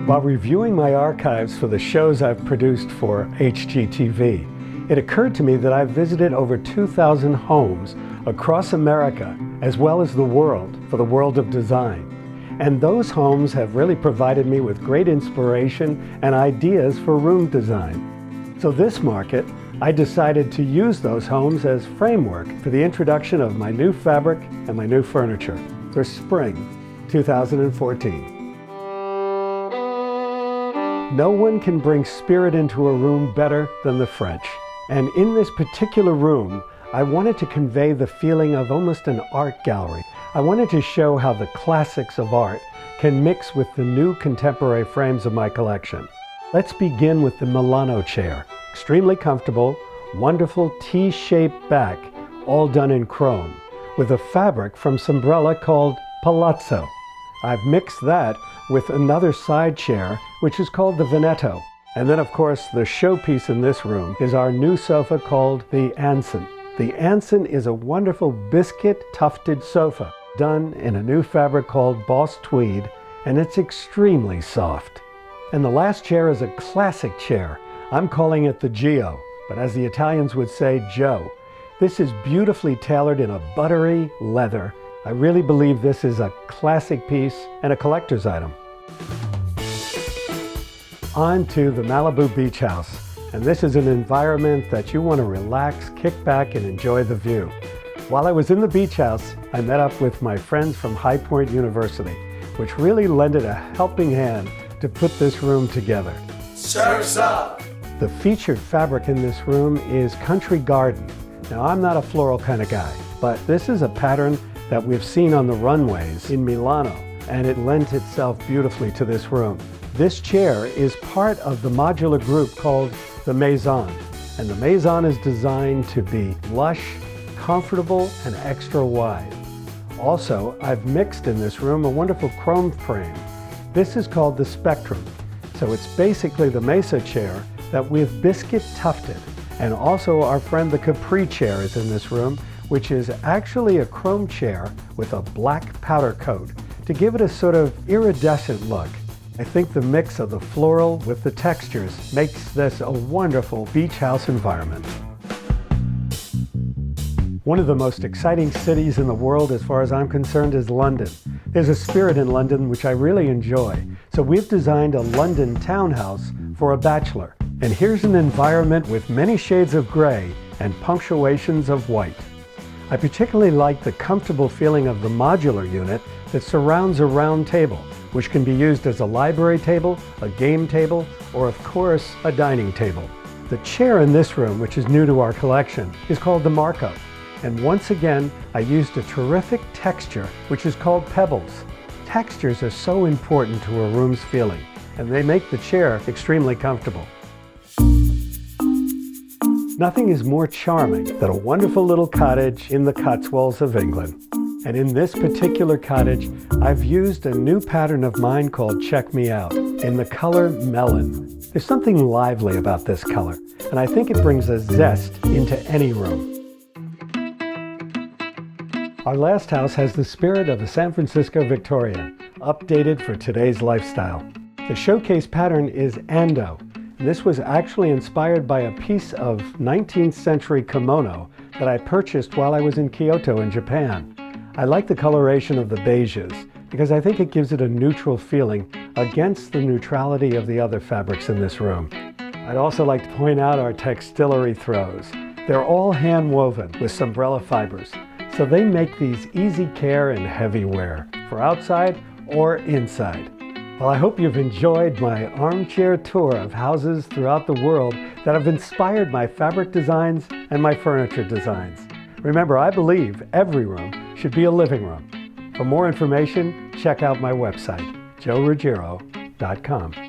While reviewing my archives for the shows I've produced for HGTV, it occurred to me that I've visited over 2,000 homes across America, as well as the world, for the world of design. And those homes have really provided me with great inspiration and ideas for room design. So this market, I decided to use those homes as framework for the introduction of my new fabric and my new furniture for spring 2014. No one can bring spirit into a room better than the French. And in this particular room, I wanted to convey the feeling of almost an art gallery. I wanted to show how the classics of art can mix with the new contemporary frames of my collection. Let's begin with the Milano chair. Extremely comfortable, wonderful T-shaped back, all done in chrome, with a fabric from Sombrella called Palazzo. I've mixed that with another side chair, which is called the Veneto. And then, of course, the showpiece in this room is our new sofa called the Anson. The Anson is a wonderful biscuit tufted sofa done in a new fabric called Boss Tweed, and it's extremely soft. And the last chair is a classic chair. I'm calling it the Gio, but as the Italians would say, Joe. This is beautifully tailored in a buttery leather. I really believe this is a classic piece and a collector's item. On to the Malibu Beach House. And this is an environment that you want to relax, kick back, and enjoy the view. While I was in the beach house, I met up with my friends from High Point University, which really lended a helping hand to put this room together. Surf's up! The featured fabric in this room is Country Garden. Now, I'm not a floral kind of guy, but this is a pattern that we've seen on the runways in Milano, and it lent itself beautifully to this room. This chair is part of the modular group called the Maison, and the Maison is designed to be lush, comfortable, and extra wide. Also, I've mixed in this room a wonderful chrome frame. This is called the Spectrum, so it's basically the Mesa chair that we've biscuit tufted. And also our friend the Capri chair is in this room, which is actually a chrome chair with a black powder coat to give it a sort of iridescent look. I think the mix of the floral with the textures makes this a wonderful beach house environment. One of the most exciting cities in the world as far as I'm concerned is London. There's a spirit in London which I really enjoy. So we've designed a London townhouse for a bachelor. And here's an environment with many shades of gray and punctuations of white. I particularly like the comfortable feeling of the modular unit that surrounds a round table, which can be used as a library table, a game table, or of course, a dining table. The chair in this room, which is new to our collection, is called the Marco. And once again, I used a terrific texture, which is called pebbles. Textures are so important to a room's feeling, and they make the chair extremely comfortable. Nothing is more charming than a wonderful little cottage in the Cotswolds of England. And in this particular cottage, I've used a new pattern of mine called Check Me Out in the color Melon. There's something lively about this color, and I think it brings a zest into any room. Our last house has the spirit of a San Francisco Victorian, updated for today's lifestyle. The showcase pattern is Ando. This was actually inspired by a piece of 19th century kimono that I purchased while I was in Kyoto in Japan. I like the coloration of the beiges because I think it gives it a neutral feeling against the neutrality of the other fabrics in this room. I'd also like to point out our textillery throws. They're all hand woven with Sombrella fibers, so they make these easy care and heavy wear for outside or inside. Well, I hope you've enjoyed my armchair tour of houses throughout the world that have inspired my fabric designs and my furniture designs. Remember, I believe every room should be a living room. For more information, check out my website, joeruggiero.com.